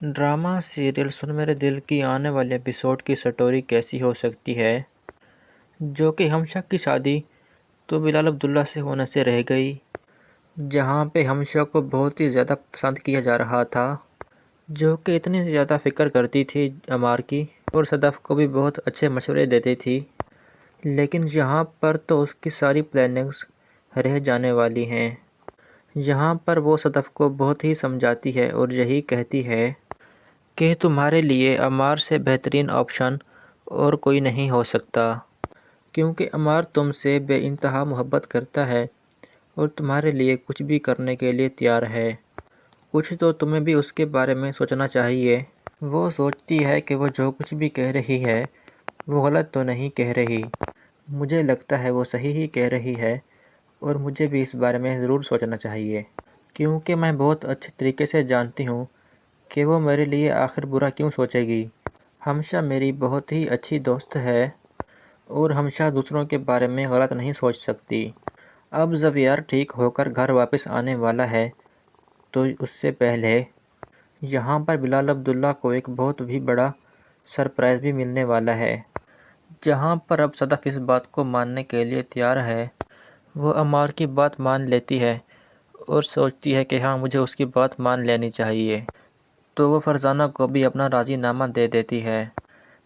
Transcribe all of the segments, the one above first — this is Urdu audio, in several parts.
ڈرامہ سیریل سن میرے دل کی آنے والے ایپیسوڈ کی سٹوری کیسی ہو سکتی ہے، جو کہ ہمشا کی شادی تو بلال عبداللہ سے ہونے سے رہ گئی، جہاں پہ ہمشا کو بہت ہی زیادہ پسند کیا جا رہا تھا، جو کہ اتنی زیادہ فکر کرتی تھی عمار کی اور صدف کو بھی بہت اچھے مشورے دیتی تھی، لیکن یہاں پر تو اس کی ساری پلاننگز رہ جانے والی ہیں۔ یہاں پر وہ صدف کو بہت ہی سمجھاتی ہے اور یہی کہتی ہے کہ تمہارے لیے عمار سے بہترین آپشن اور کوئی نہیں ہو سکتا، کیونکہ عمار تم سے بے انتہا محبت کرتا ہے اور تمہارے لیے کچھ بھی کرنے کے لیے تیار ہے۔ کچھ تو تمہیں بھی اس کے بارے میں سوچنا چاہیے۔ وہ سوچتی ہے کہ وہ جو کچھ بھی کہہ رہی ہے وہ غلط تو نہیں کہہ رہی، مجھے لگتا ہے وہ صحیح ہی کہہ رہی ہے اور مجھے بھی اس بارے میں ضرور سوچنا چاہیے، کیونکہ میں بہت اچھے طریقے سے جانتی ہوں کہ وہ میرے لیے آخر برا کیوں سوچے گی۔ ہمشا میری بہت ہی اچھی دوست ہے اور ہمشا دوسروں کے بارے میں غلط نہیں سوچ سکتی۔ اب زبیار ٹھیک ہو کر گھر واپس آنے والا ہے تو اس سے پہلے یہاں پر بلال عبداللہ کو ایک بہت بھی بڑا سرپرائز بھی ملنے والا ہے، جہاں پر اب صدف اس بات کو ماننے کے لیے تیار ہے۔ وہ عمار کی بات مان لیتی ہے اور سوچتی ہے کہ ہاں مجھے اس کی بات مان لینی چاہیے، تو وہ فرزانہ کو بھی اپنا راضی نامہ دے دیتی ہے۔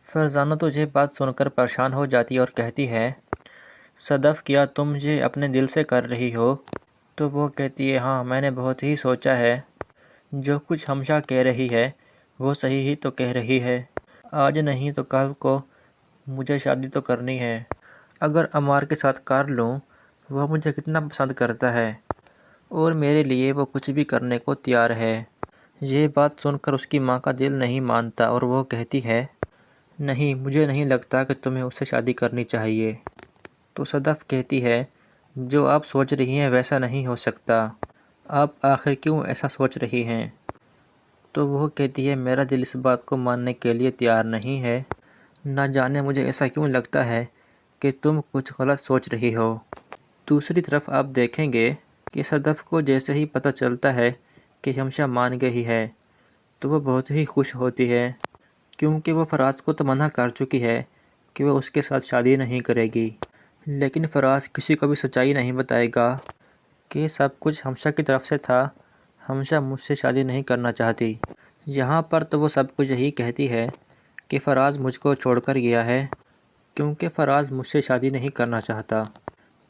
فرزانہ تو یہ بات سن کر پریشان ہو جاتی ہے اور کہتی ہے، صدف کیا تم یہ اپنے دل سے کر رہی ہو؟ تو وہ کہتی ہے، ہاں میں نے بہت ہی سوچا ہے، جو کچھ ہمشا کہہ رہی ہے وہ صحیح ہی تو کہہ رہی ہے، آج نہیں تو کل کو مجھے شادی تو کرنی ہے، اگر عمار کے ساتھ کر لوں، وہ مجھے کتنا پسند کرتا ہے اور میرے لیے وہ کچھ بھی کرنے کو تیار ہے۔ یہ بات سن کر اس کی ماں کا دل نہیں مانتا اور وہ کہتی ہے، نہیں مجھے نہیں لگتا کہ تمہیں اس سے شادی کرنی چاہیے۔ تو صدف کہتی ہے، جو آپ سوچ رہی ہیں ویسا نہیں ہو سکتا، آپ آخر کیوں ایسا سوچ رہی ہیں؟ تو وہ کہتی ہے، میرا دل اس بات کو ماننے کے لیے تیار نہیں ہے، نہ جانے مجھے ایسا کیوں لگتا ہے کہ تم کچھ غلط سوچ رہی ہو۔ دوسری طرف آپ دیکھیں گے کہ صدف کو جیسے ہی پتہ چلتا ہے کہ ہمشا مان گئی ہے تو وہ بہت ہی خوش ہوتی ہے، کیونکہ وہ فراز کو تو منع کر چکی ہے کہ وہ اس کے ساتھ شادی نہیں کرے گی، لیکن فراز کسی کو بھی سچائی نہیں بتائے گا کہ سب کچھ ہمشا کی طرف سے تھا، ہمشا مجھ سے شادی نہیں کرنا چاہتی۔ یہاں پر تو وہ سب کچھ یہی کہتی ہے کہ فراز مجھ کو چھوڑ کر گیا ہے کیونکہ فراز مجھ سے شادی نہیں کرنا چاہتا۔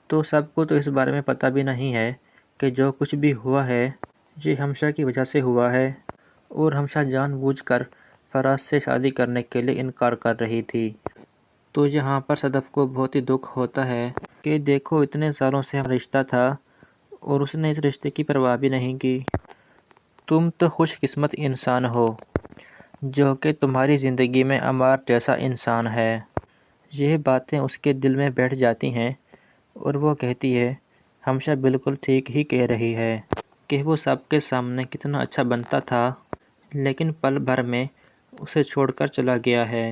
تو سب کو تو اس بارے میں پتہ بھی نہیں ہے کہ جو کچھ بھی ہوا ہے یہ ہمشا کی وجہ سے ہوا ہے اور ہمشا جان بوجھ کر فراز سے شادی کرنے کے لیے انکار کر رہی تھی۔ تو یہاں پر صدف کو بہت ہی دکھ ہوتا ہے کہ دیکھو اتنے سالوں سے ہم رشتہ تھا اور اس نے اس رشتے کی پرواہ بھی نہیں کی۔ تم تو خوش قسمت انسان ہو جو کہ تمہاری زندگی میں عمار جیسا انسان ہے۔ یہ باتیں اس کے دل میں بیٹھ جاتی ہیں اور وہ کہتی ہے، ہمشا بالکل ٹھیک ہی کہہ رہی ہے کہ وہ سب کے سامنے کتنا اچھا بنتا تھا، لیکن پل بھر میں اسے چھوڑ کر چلا گیا ہے۔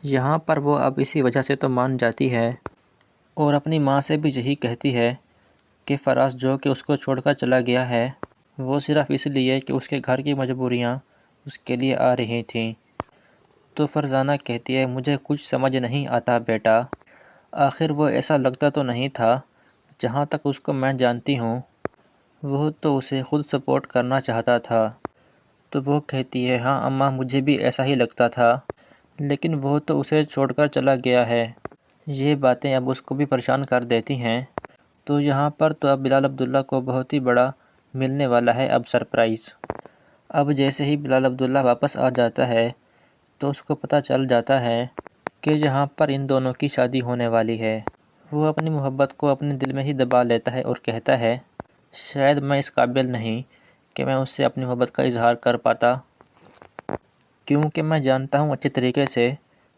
یہاں پر وہ اب اسی وجہ سے تو مان جاتی ہے اور اپنی ماں سے بھی یہی کہتی ہے کہ فراز جو کہ اس کو چھوڑ کر چلا گیا ہے وہ صرف اس لیے کہ اس کے گھر کی مجبوریاں اس کے لیے آ رہی تھیں۔ تو فرزانہ کہتی ہے، مجھے کچھ سمجھ نہیں آتا بیٹا، آخر وہ ایسا لگتا تو نہیں تھا، جہاں تک اس کو میں جانتی ہوں وہ تو اسے خود سپورٹ کرنا چاہتا تھا۔ تو وہ کہتی ہے، ہاں اماں مجھے بھی ایسا ہی لگتا تھا، لیکن وہ تو اسے چھوڑ کر چلا گیا ہے۔ یہ باتیں اب اس کو بھی پریشان کر دیتی ہیں۔ تو یہاں پر تو اب بلال عبداللہ کو بہت ہی بڑا ملنے والا ہے اب سرپرائز۔ اب جیسے ہی بلال عبداللہ واپس آ جاتا ہے تو اس کو پتہ چل جاتا ہے کہ یہاں پر ان دونوں کی شادی ہونے والی ہے۔ وہ اپنی محبت کو اپنے دل میں ہی دبا لیتا ہے اور کہتا ہے، شاید میں اس قابل نہیں کہ میں اس سے اپنی محبت کا اظہار کر پاتا، کیونکہ میں جانتا ہوں اچھے طریقے سے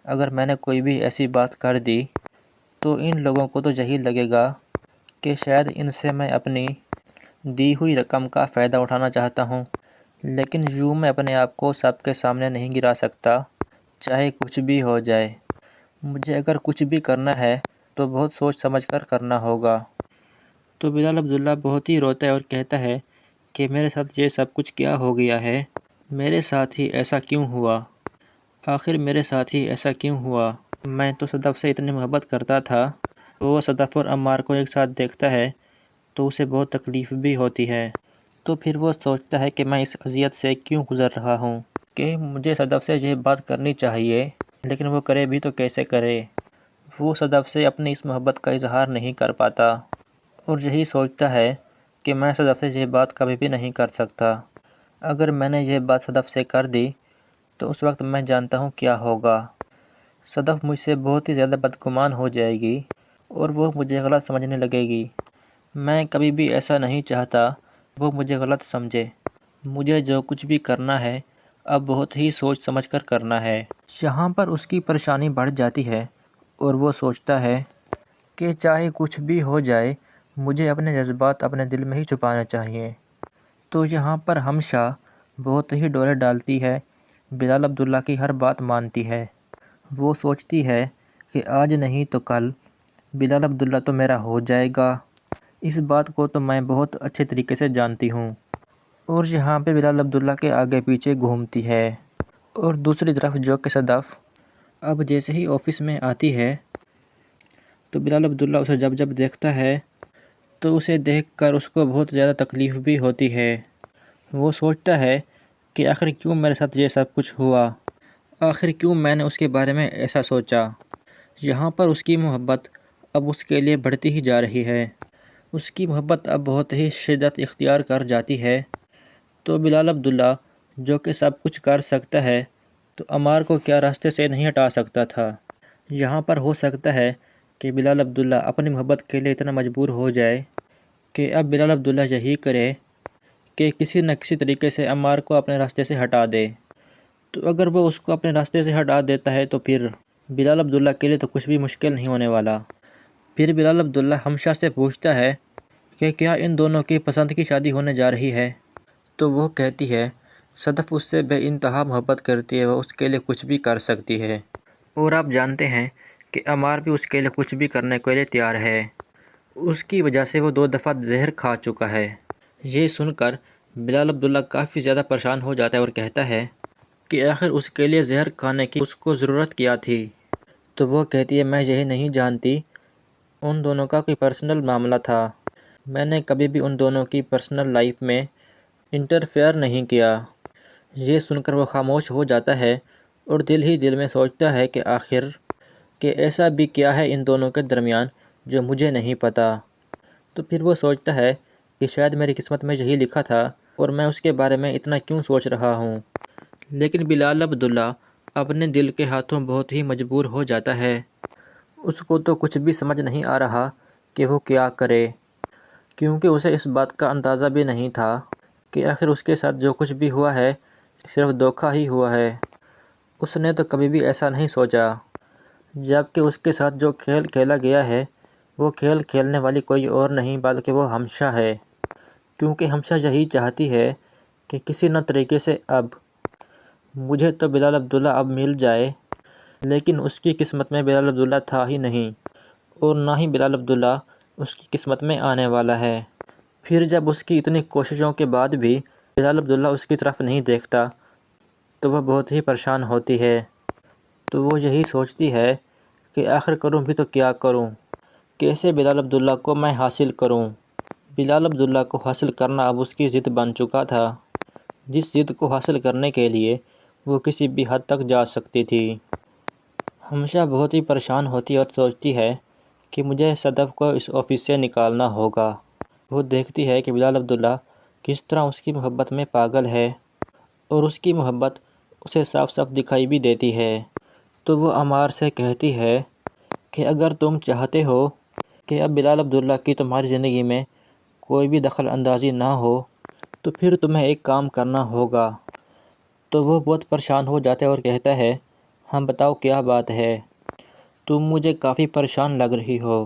اگر میں نے کوئی بھی ایسی بات کر دی تو ان لوگوں کو تو یہی لگے گا کہ شاید ان سے میں اپنی دی ہوئی رقم کا فائدہ اٹھانا چاہتا ہوں، لیکن یوں میں اپنے آپ کو سب کے سامنے نہیں گرا سکتا، چاہے کچھ بھی ہو جائے۔ مجھے اگر کچھ بھی کرنا ہے تو بہت سوچ سمجھ کر کرنا ہوگا۔ تو بلال عبداللہ بہت ہی روتا ہے اور کہتا ہے کہ میرے ساتھ یہ سب کچھ کیا ہو گیا ہے، میرے ساتھ ہی ایسا کیوں ہوا؟ آخر میرے ساتھ ہی ایسا کیوں ہوا؟ میں تو صدف سے اتنی محبت کرتا تھا۔ وہ صدف اور عمار کو ایک ساتھ دیکھتا ہے تو اسے بہت تکلیف بھی ہوتی ہے۔ تو پھر وہ سوچتا ہے کہ میں اس اذیت سے کیوں گزر رہا ہوں، کہ مجھے صدف سے یہ بات کرنی چاہیے، لیکن وہ کرے بھی تو کیسے کرے؟ وہ صدف سے اپنی اس محبت کا اظہار نہیں کر پاتا اور یہی سوچتا ہے کہ میں صدف سے یہ بات کبھی بھی نہیں کر سکتا۔ اگر میں نے یہ بات صدف سے کر دی تو اس وقت میں جانتا ہوں کیا ہوگا۔ صدف مجھ سے بہت ہی زیادہ بدگمان ہو جائے گی اور وہ مجھے غلط سمجھنے لگے گی۔ میں کبھی بھی ایسا نہیں چاہتا وہ مجھے غلط سمجھے۔ مجھے جو کچھ بھی کرنا ہے اب بہت ہی سوچ سمجھ کر کرنا ہے۔ یہاں پر اس کی پریشانی بڑھ جاتی ہے اور وہ سوچتا ہے کہ چاہے کچھ بھی ہو جائے مجھے اپنے جذبات اپنے دل میں ہی چھپانا چاہیے۔ تو یہاں پر ہمشا بہت ہی ڈولے ڈالتی ہے، بلال عبداللہ کی ہر بات مانتی ہے۔ وہ سوچتی ہے کہ آج نہیں تو کل بلال عبداللہ تو میرا ہو جائے گا۔ اس بات کو تو میں بہت اچھے طریقے سے جانتی ہوں۔ اور یہاں پہ بلال عبداللہ کے آگے پیچھے گھومتی ہے۔ اور دوسری طرف جو کہ صدف اب جیسے ہی آفس میں آتی ہے تو بلال عبداللہ اسے جب جب دیکھتا ہے تو اسے دیکھ کر اس کو بہت زیادہ تکلیف بھی ہوتی ہے۔ وہ سوچتا ہے کہ آخر کیوں میرے ساتھ یہ سب کچھ ہوا، آخر کیوں میں نے اس کے بارے میں ایسا سوچا۔ یہاں پر اس کی محبت اب اس کے لیے بڑھتی ہی جا رہی ہے۔ اس کی محبت اب بہت ہی شدت اختیار کر جاتی ہے۔ تو بلال عبداللہ جو کہ سب کچھ کر سکتا ہے تو عمار کو کیا راستے سے نہیں ہٹا سکتا تھا۔ یہاں پر ہو سکتا ہے کہ بلال عبداللہ اپنی محبت کے لیے اتنا مجبور ہو جائے کہ اب بلال عبداللہ یہی کرے کہ کسی نہ کسی طریقے سے عمار کو اپنے راستے سے ہٹا دے۔ تو اگر وہ اس کو اپنے راستے سے ہٹا دیتا ہے تو پھر بلال عبداللہ کے لیے تو کچھ بھی مشکل نہیں ہونے والا۔ پھر بلال عبداللہ ہمشا سے پوچھتا ہے کہ کیا ان دونوں کی پسند کی شادی ہونے جا رہی ہے؟ تو وہ کہتی ہے صدف اس سے بے انتہا محبت کرتی ہے، وہ اس کے لیے کچھ بھی کر سکتی ہے۔ اور آپ جانتے ہیں کہ عمار بھی اس کے لیے کچھ بھی کرنے کے لیے تیار ہے۔ اس کی وجہ سے وہ 2 دفعہ زہر کھا چکا ہے۔ یہ سن کر بلال عبداللہ کافی زیادہ پریشان ہو جاتا ہے اور کہتا ہے کہ آخر اس کے لیے زہر کھانے کی اس کو ضرورت کیا تھی؟ تو وہ کہتی ہے میں یہی نہیں جانتی، ان دونوں کا کوئی پرسنل معاملہ تھا، میں نے کبھی بھی ان دونوں کی پرسنل لائف میں انٹرفیئر نہیں کیا۔ یہ سن کر وہ خاموش ہو جاتا ہے اور دل ہی دل میں سوچتا ہے کہ آخر کہ ایسا بھی کیا ہے ان دونوں کے درمیان جو مجھے نہیں پتہ۔ تو پھر وہ سوچتا ہے کہ شاید میری قسمت میں یہی لکھا تھا اور میں اس کے بارے میں اتنا کیوں سوچ رہا ہوں۔ لیکن بلال عبداللہ اپنے دل کے ہاتھوں بہت ہی مجبور ہو جاتا ہے۔ اس کو تو کچھ بھی سمجھ نہیں آ رہا کہ وہ کیا کرے، کیونکہ اسے اس بات کا اندازہ بھی نہیں تھا کہ آخر اس کے ساتھ جو کچھ بھی ہوا ہے صرف دھوکہ ہی ہوا ہے۔ اس نے تو کبھی بھی ایسا نہیں سوچا، جبکہ اس کے ساتھ جو کھیل کھیلا گیا ہے وہ کھیل کھیلنے والی کوئی اور نہیں بلکہ وہ ہمشا ہے، کیونکہ ہمشا یہی چاہتی ہے کہ کسی نہ طریقے سے اب مجھے تو بلال عبداللہ اب مل جائے، لیکن اس کی قسمت میں بلال عبداللہ تھا ہی نہیں اور نہ ہی بلال عبداللہ اس کی قسمت میں آنے والا ہے۔ پھر جب اس کی اتنی کوششوں کے بعد بھی بلال عبداللہ اس کی طرف نہیں دیکھتا تو وہ بہت ہی پریشان ہوتی ہے۔ تو وہ یہی سوچتی ہے کہ آخر کروں بھی تو کیا کروں، کیسے بلال عبداللہ کو میں حاصل کروں۔ بلال عبداللہ کو حاصل کرنا اب اس کی ضد بن چکا تھا، جس ضد کو حاصل کرنے کے لیے وہ کسی بھی حد تک جا سکتی تھی۔ ہمشا بہت ہی پریشان ہوتی ہے اور سوچتی ہے کہ مجھے صدف کو اس آفس سے نکالنا ہوگا۔ وہ دیکھتی ہے کہ بلال عبداللہ کس طرح اس کی محبت میں پاگل ہے اور اس کی محبت اسے صاف صاف دکھائی بھی دیتی ہے۔ تو وہ عمار سے کہتی ہے کہ اگر تم چاہتے ہو کہ اب بلال عبداللہ کی تمہاری زندگی میں کوئی بھی دخل اندازی نہ ہو تو پھر تمہیں ایک کام کرنا ہوگا۔ تو وہ بہت پریشان ہو جاتا ہے اور کہتا ہے ہاں بتاؤ کیا بات ہے، تم مجھے کافی پریشان لگ رہی ہو۔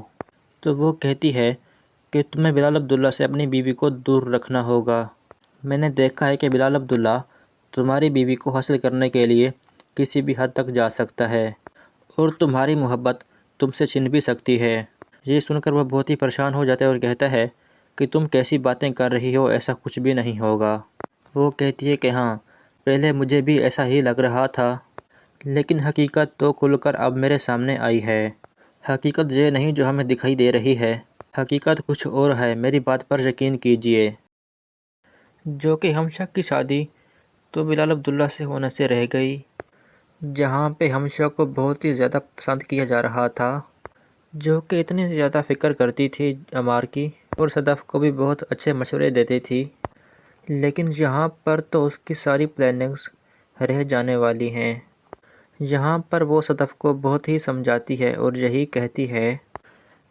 تو وہ کہتی ہے کہ تمہیں بلال عبداللہ سے اپنی بیوی کو دور رکھنا ہوگا۔ میں نے دیکھا ہے کہ بلال عبداللہ تمہاری بیوی کو حاصل کرنے کے لیے کسی بھی حد تک جا سکتا ہے اور تمہاری محبت تم سے چھن بھی سکتی ہے۔ یہ سن کر وہ بہت ہی پریشان ہو جاتا ہے اور کہتا ہے کہ تم کیسی باتیں کر رہی ہو، ایسا کچھ بھی نہیں ہوگا۔ وہ کہتی ہے کہ ہاں پہلے مجھے بھی ایسا ہی لگ رہا تھا، لیکن حقیقت تو کھل کر اب میرے سامنے آئی ہے۔ حقیقت یہ نہیں جو ہمیں دکھائی دے رہی ہے، حقیقت کچھ اور ہے۔ میری بات پر یقین کیجیے۔ جو کہ ہمشا کی شادی تو بلال عبداللہ سے ہونے سے رہ گئی، جہاں پہ ہمشا کو بہت ہی زیادہ پسند کیا جا رہا تھا، جو کہ اتنی زیادہ فکر کرتی تھی عمار کی، اور صدف کو بھی بہت اچھے مشورے دیتی تھی۔ لیکن یہاں پر تو اس کی ساری پلاننگز رہ جانے والی ہیں۔ یہاں پر وہ صدف کو بہت ہی سمجھاتی ہے اور یہی کہتی ہے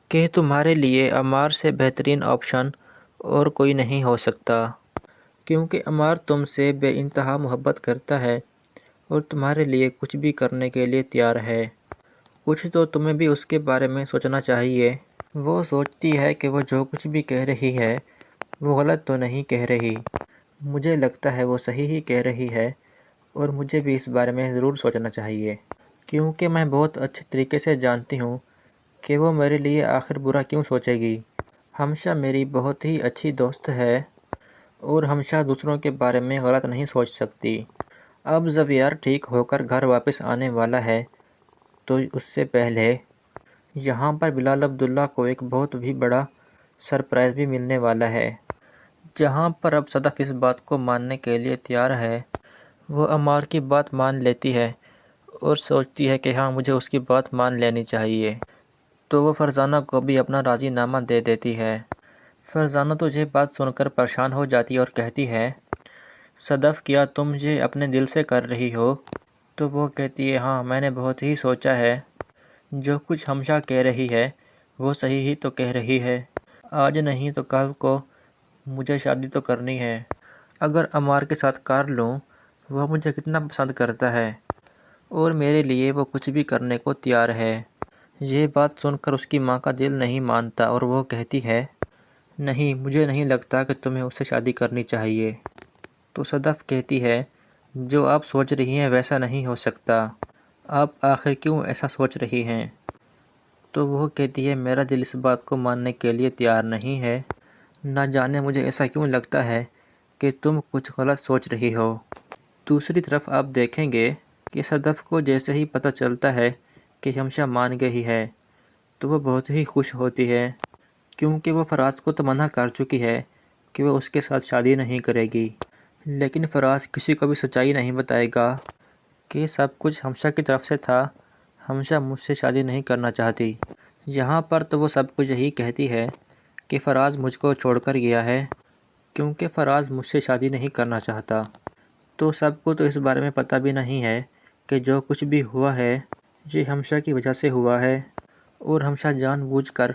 کہ تمہارے لیے عمار سے بہترین آپشن اور کوئی نہیں ہو سکتا، کیونکہ عمار تم سے بے انتہا محبت کرتا ہے اور تمہارے لیے کچھ بھی کرنے کے لیے تیار ہے۔ کچھ تو تمہیں بھی اس کے بارے میں سوچنا چاہیے۔ وہ سوچتی ہے کہ وہ جو کچھ بھی کہہ رہی ہے وہ غلط تو نہیں کہہ رہی۔ مجھے لگتا ہے وہ صحیح ہی کہہ رہی ہے، اور مجھے بھی اس بارے میں ضرور سوچنا چاہیے، کیونکہ میں بہت اچھے طریقے سے جانتی ہوں کہ وہ میرے لیے آخر برا کیوں سوچے گی۔ ہمشا میری بہت ہی اچھی دوست ہے، اور ہمشا دوسروں کے بارے میں غلط نہیں سوچ سکتی۔ اب جب یار ٹھیک ہو کر گھر واپس آنے والا ہے، تو اس سے پہلے یہاں پر بلال عبداللہ کو ایک بہت بھی بڑا سرپرائز بھی ملنے والا ہے، جہاں پر اب صدف اس بات کو ماننے کے لیے تیار ہے۔ وہ عمار کی بات مان لیتی ہے اور سوچتی ہے کہ ہاں مجھے اس کی بات مان لینی چاہیے، تو وہ فرزانہ کو بھی اپنا راضی نامہ دے دیتی ہے۔ فرزانہ تو یہ بات سن کر پریشان ہو جاتی ہے اور کہتی ہے، صدف کیا تم یہ اپنے دل سے کر رہی ہو؟ تو وہ کہتی ہے، ہاں میں نے بہت ہی سوچا ہے، جو کچھ ہمشا کہہ رہی ہے وہ صحیح ہی تو کہہ رہی ہے۔ آج نہیں تو کل کو مجھے شادی تو کرنی ہے۔ اگر عمار کے ساتھ کر لوں، وہ مجھے کتنا پسند کرتا ہے اور میرے لیے وہ کچھ بھی کرنے کو تیار ہے۔ یہ بات سن کر اس کی ماں کا دل نہیں مانتا اور وہ کہتی ہے، نہیں مجھے نہیں لگتا کہ تمہیں اس سے شادی کرنی چاہیے۔ تو صدف کہتی ہے، جو آپ سوچ رہی ہیں ویسا نہیں ہو سکتا، آپ آخر کیوں ایسا سوچ رہی ہیں؟ تو وہ کہتی ہے، میرا دل اس بات کو ماننے کے لیے تیار نہیں ہے، نہ جانے مجھے ایسا کیوں لگتا ہے کہ تم کچھ غلط سوچ رہی ہو۔ دوسری طرف آپ دیکھیں گے کہ صدف کو جیسے ہی پتہ چلتا ہے کہ ہمشا مان گئی ہے، تو وہ بہت ہی خوش ہوتی ہے، کیونکہ وہ فراز کو تو منع کر چکی ہے کہ وہ اس کے ساتھ شادی نہیں کرے گی۔ لیکن فراز کسی کو بھی سچائی نہیں بتائے گا کہ سب کچھ ہمشا کی طرف سے تھا، ہمشا مجھ سے شادی نہیں کرنا چاہتی۔ یہاں پر تو وہ سب کچھ یہی کہتی ہے کہ فراز مجھ کو چھوڑ کر گیا ہے، کیونکہ فراز مجھ سے شادی نہیں کرنا چاہتا۔ تو سب کو تو اس بارے میں پتہ بھی نہیں ہے کہ جو کچھ بھی ہوا ہے یہ ہمشا کی وجہ سے ہوا ہے، اور ہمشا جان بوجھ کر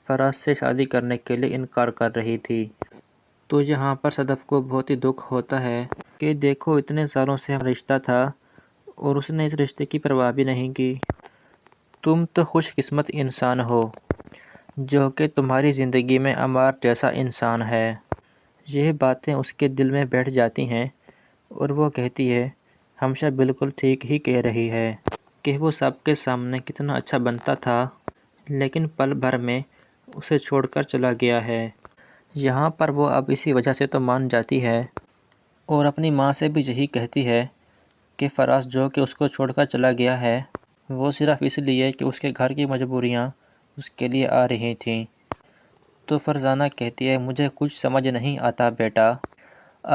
فراز سے شادی کرنے کے لیے انکار کر رہی تھی۔ تو یہاں پر صدف کو بہت ہی دکھ ہوتا ہے کہ دیکھو اتنے سالوں سے ہم رشتہ تھا اور اس نے اس رشتے کی پرواہ بھی نہیں کی۔ تم تو خوش قسمت انسان ہو جو کہ تمہاری زندگی میں عمار جیسا انسان ہے۔ یہ باتیں اس کے دل میں بیٹھ جاتی ہیں اور وہ کہتی ہے، ہمشا بالکل ٹھیک ہی کہہ رہی ہے کہ وہ سب کے سامنے کتنا اچھا بنتا تھا، لیکن پل بھر میں اسے چھوڑ کر چلا گیا ہے۔ یہاں پر وہ اب اسی وجہ سے تو مان جاتی ہے اور اپنی ماں سے بھی یہی کہتی ہے کہ فراز جو کہ اس کو چھوڑ کر چلا گیا ہے وہ صرف اس لیے کہ اس کے گھر کی مجبوریاں اس کے لیے آ رہی تھیں۔ تو فرزانہ کہتی ہے، مجھے کچھ سمجھ نہیں آتا بیٹا،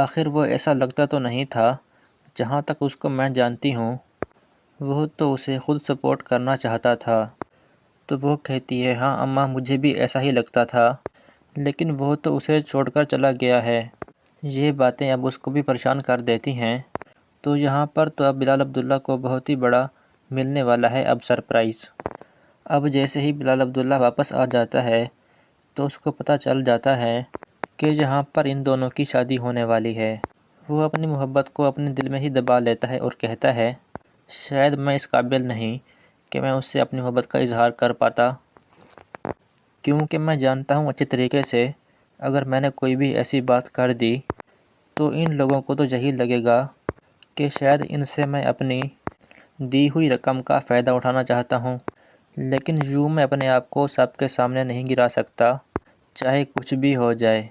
آخر وہ ایسا لگتا تو نہیں تھا، جہاں تک اس کو میں جانتی ہوں وہ تو اسے خود سپورٹ کرنا چاہتا تھا۔ تو وہ کہتی ہے، ہاں اماں مجھے بھی ایسا ہی لگتا تھا، لیکن وہ تو اسے چھوڑ کر چلا گیا ہے۔ یہ باتیں اب اس کو بھی پریشان کر دیتی ہیں۔ تو یہاں پر تو اب بلال عبداللہ کو بہت ہی بڑا ملنے والا ہے اب سرپرائز۔ اب جیسے ہی بلال عبداللہ واپس آ جاتا ہے تو اس کو پتہ چل جاتا ہے کہ یہاں پر ان دونوں کی شادی ہونے والی ہے۔ وہ اپنی محبت کو اپنے دل میں ہی دبا لیتا ہے اور کہتا ہے، شاید میں اس قابل نہیں کہ میں اس سے اپنی محبت کا اظہار کر پاتا، کیونکہ میں جانتا ہوں اچھے طریقے سے اگر میں نے کوئی بھی ایسی بات کر دی تو ان لوگوں کو تو یہی لگے گا کہ شاید ان سے میں اپنی دی ہوئی رقم کا فائدہ اٹھانا چاہتا ہوں، لیکن یوں میں اپنے آپ کو سب کے سامنے نہیں گرا سکتا، چاہے کچھ بھی ہو جائے۔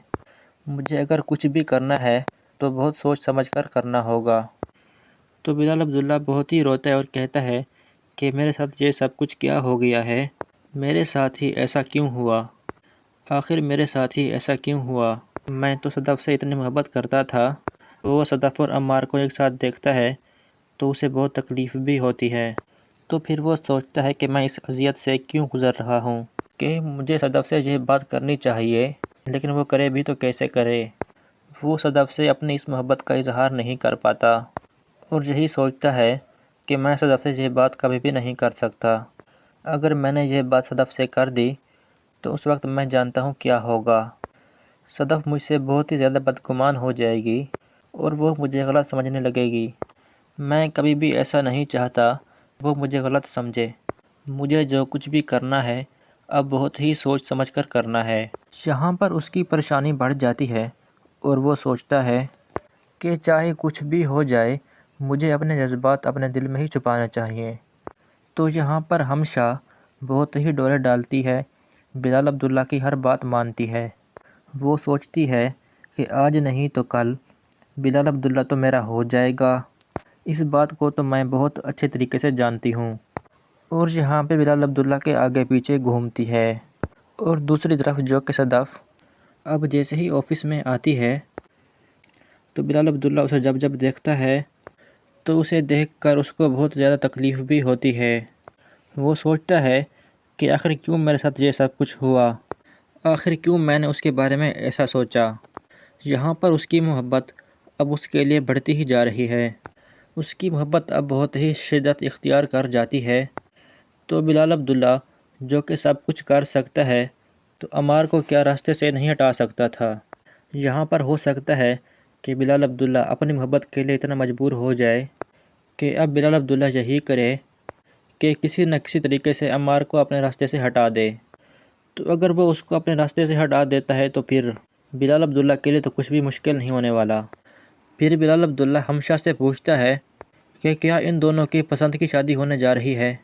مجھے اگر کچھ بھی کرنا ہے تو بہت سوچ سمجھ کر کرنا ہوگا۔ تو بلال عبداللہ بہت ہی روتا ہے اور کہتا ہے کہ میرے ساتھ یہ سب کچھ کیا ہو گیا ہے، میرے ساتھ ہی ایسا کیوں ہوا، آخر میرے ساتھ ہی ایسا کیوں ہوا، میں تو صدف سے اتنی محبت کرتا تھا۔ وہ صدف اور عمار کو ایک ساتھ دیکھتا ہے تو اسے بہت تکلیف بھی ہوتی ہے، تو پھر وہ سوچتا ہے کہ میں اس اذیت سے کیوں گزر رہا ہوں، کہ مجھے صدف سے یہ بات کرنی چاہیے، لیکن وہ کرے بھی تو کیسے کرے۔ وہ صدف سے اپنی اس محبت کا اظہار نہیں کر پاتا اور یہی سوچتا ہے کہ میں صدف سے یہ بات کبھی بھی نہیں کر سکتا۔ اگر میں نے یہ بات صدف سے کر دی تو اس وقت میں جانتا ہوں کیا ہوگا۔ صدف مجھ سے بہت ہی زیادہ بدگمان ہو جائے گی اور وہ مجھے غلط سمجھنے لگے گی۔ میں کبھی بھی ایسا نہیں چاہتا وہ مجھے غلط سمجھے۔ مجھے جو کچھ بھی کرنا ہے اب بہت ہی سوچ سمجھ کر کرنا ہے۔ یہاں پر اس کی پریشانی بڑھ جاتی ہے اور وہ سوچتا ہے کہ چاہے کچھ بھی ہو جائے مجھے اپنے جذبات اپنے دل میں ہی چھپانا چاہیے۔ تو یہاں پر ہمشا بہت ہی ڈورے ڈالتی ہے، بلال عبداللہ کی ہر بات مانتی ہے۔ وہ سوچتی ہے کہ آج نہیں تو کل بلال عبداللہ تو میرا ہو جائے گا، اس بات کو تو میں بہت اچھے طریقے سے جانتی ہوں۔ اور یہاں پہ بلال عبداللہ کے آگے پیچھے گھومتی ہے۔ اور دوسری طرف جو کہ صدف اب جیسے ہی آفس میں آتی ہے تو بلال عبداللہ اسے جب جب دیکھتا ہے تو اسے دیکھ کر اس کو بہت زیادہ تکلیف بھی ہوتی ہے۔ وہ سوچتا ہے کہ آخر کیوں میرے ساتھ یہ سب کچھ ہوا، آخر کیوں میں نے اس کے بارے میں ایسا سوچا۔ یہاں پر اس کی محبت اب اس کے لیے بڑھتی ہی جا رہی ہے، اس کی محبت اب بہت ہی شدت اختیار کر جاتی ہے۔ تو بلال عبداللہ جو کہ سب کچھ کر سکتا ہے تو عمار کو کیا راستے سے نہیں ہٹا سکتا تھا۔ یہاں پر ہو سکتا ہے کہ بلال عبداللہ اپنی محبت کے لیے اتنا مجبور ہو جائے کہ اب بلال عبداللہ یہی کرے کہ کسی نہ کسی طریقے سے عمار کو اپنے راستے سے ہٹا دے۔ تو اگر وہ اس کو اپنے راستے سے ہٹا دیتا ہے تو پھر بلال عبداللہ کے لیے تو کچھ بھی مشکل نہیں ہونے والا۔ پھر بلال عبداللہ ہمشا سے پوچھتا ہے کہ کیا ان دونوں کی پسند کی شادی ہونے جا رہی ہے؟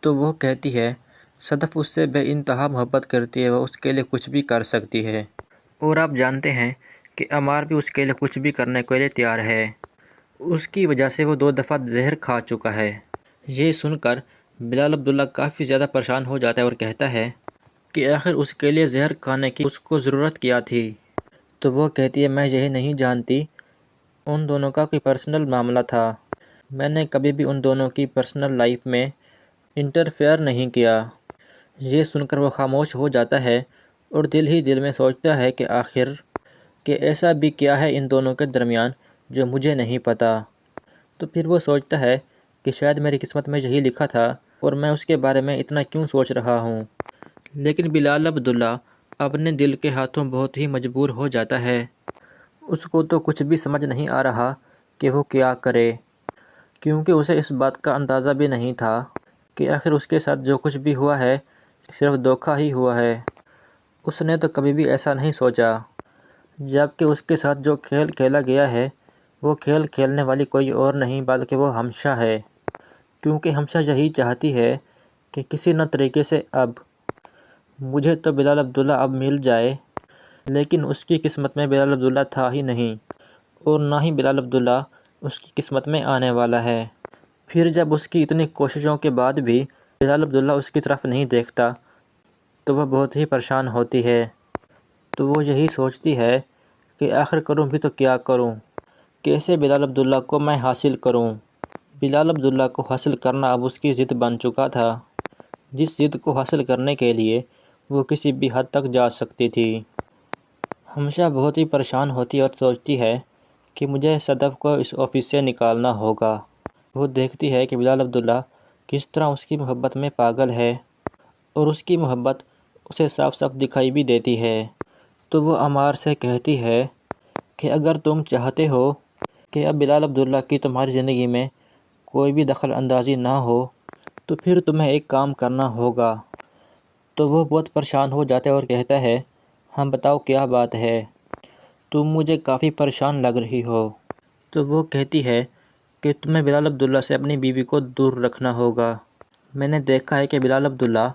تو وہ کہتی ہے صدف اس سے بے انتہا محبت کرتی ہے، وہ اس کے لیے کچھ بھی کر سکتی ہے، اور آپ جانتے ہیں کہ عمار بھی اس کے لیے کچھ بھی کرنے کے لیے تیار ہے، اس کی وجہ سے وہ 2 دفعہ زہر کھا چکا ہے۔ یہ سن کر بلال عبداللہ کافی زیادہ پریشان ہو جاتا ہے اور کہتا ہے کہ آخر اس کے لیے زہر کھانے کی اس کو ضرورت کیا تھی۔ تو وہ کہتی ہے میں یہی نہیں جانتی، ان دونوں کا کوئی پرسنل معاملہ تھا، میں نے کبھی بھی ان دونوں کی پرسنل لائف میں انٹرفیئر نہیں کیا۔ یہ سن کر وہ خاموش ہو جاتا ہے اور دل ہی دل میں سوچتا ہے کہ آخر کہ ایسا بھی کیا ہے ان دونوں کے درمیان جو مجھے نہیں پتہ۔ تو پھر وہ سوچتا ہے کہ شاید میری قسمت میں یہی لکھا تھا اور میں اس کے بارے میں اتنا کیوں سوچ رہا ہوں۔ لیکن بلال عبداللہ اپنے دل کے ہاتھوں بہت ہی مجبور ہو جاتا ہے، اس کو تو کچھ بھی سمجھ نہیں آ رہا کہ وہ کیا کرے، کیونکہ اسے اس بات کا اندازہ بھی نہیں تھا کہ آخر اس کے ساتھ جو کچھ بھی ہوا ہے صرف دھوکہ ہی ہوا ہے۔ اس نے تو کبھی بھی ایسا نہیں سوچا، جبکہ اس کے ساتھ جو کھیل کھیلا گیا ہے وہ کھیل کھیلنے والی کوئی اور نہیں بلکہ وہ ہمشا ہے، کیونکہ ہمشا یہی چاہتی ہے کہ کسی نہ طریقے سے اب مجھے تو بلال عبداللہ اب مل جائے، لیکن اس کی قسمت میں بلال عبداللہ تھا ہی نہیں اور نہ ہی بلال عبداللہ اس کی قسمت میں آنے والا ہے۔ پھر جب اس کی اتنی کوششوں کے بعد بھی بلال عبداللہ اس کی طرف نہیں دیکھتا تو وہ بہت ہی پریشان ہوتی ہے۔ تو وہ یہی سوچتی ہے کہ آخر کروں بھی تو کیا کروں، کیسے بلال عبداللہ کو میں حاصل کروں۔ بلال عبداللہ کو حاصل کرنا اب اس کی ضد بن چکا تھا، جس ضد کو حاصل کرنے کے لیے وہ کسی بھی حد تک جا سکتی تھی۔ ہمشا بہت ہی پریشان ہوتی ہے اور سوچتی ہے کہ مجھے صدف کو اس آفس سے نکالنا ہوگا۔ وہ دیکھتی ہے کہ بلال عبداللہ کس طرح اس کی محبت میں پاگل ہے اور اس کی محبت اسے صاف صاف دکھائی بھی دیتی ہے۔ تو وہ عمار سے کہتی ہے کہ اگر تم چاہتے ہو کہ اب بلال عبداللہ کی تمہاری زندگی میں کوئی بھی دخل اندازی نہ ہو تو پھر تمہیں ایک کام کرنا ہوگا۔ تو وہ بہت پریشان ہو جاتا ہے اور کہتا ہے ہاں بتاؤ کیا بات ہے، تم مجھے کافی پریشان لگ رہی ہو۔ تو وہ کہتی ہے کہ تمہیں بلال عبداللہ سے اپنی بیوی کو دور رکھنا ہوگا، میں نے دیکھا ہے کہ بلال عبداللہ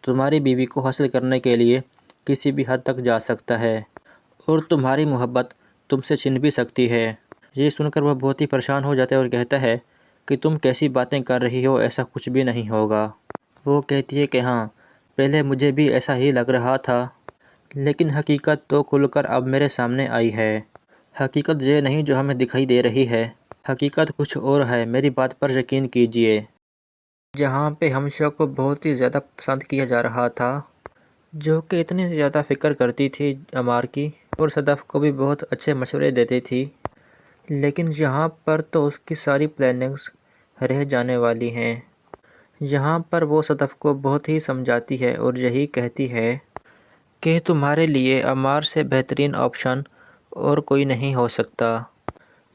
تمہاری بیوی کو حاصل کرنے کے لیے کسی بھی حد تک جا سکتا ہے اور تمہاری محبت تم سے چھن بھی سکتی ہے۔ یہ سن کر وہ بہت ہی پریشان ہو جاتا ہے اور کہتا ہے کہ تم کیسی باتیں کر رہی ہو، ایسا کچھ بھی نہیں ہوگا۔ وہ کہتی ہے کہ ہاں، پہلے مجھے بھی ایسا ہی لگ رہا تھا، لیکن حقیقت تو کھل کر اب میرے سامنے آئی ہے۔ حقیقت یہ نہیں جو ہمیں دکھائی دے رہی ہے، حقیقت کچھ اور ہے، میری بات پر یقین کیجیے۔ جہاں پہ ہمشا کو بہت ہی زیادہ پسند کیا جا رہا تھا، جو کہ اتنی زیادہ فکر کرتی تھی عمار کی، اور صدف کو بھی بہت اچھے مشورے دیتی تھی، لیکن یہاں پر تو اس کی ساری پلاننگز رہ جانے والی ہیں۔ یہاں پر وہ صدف کو بہت ہی سمجھاتی ہے اور یہی کہتی ہے کہ تمہارے لیے عمار سے بہترین آپشن اور کوئی نہیں ہو سکتا،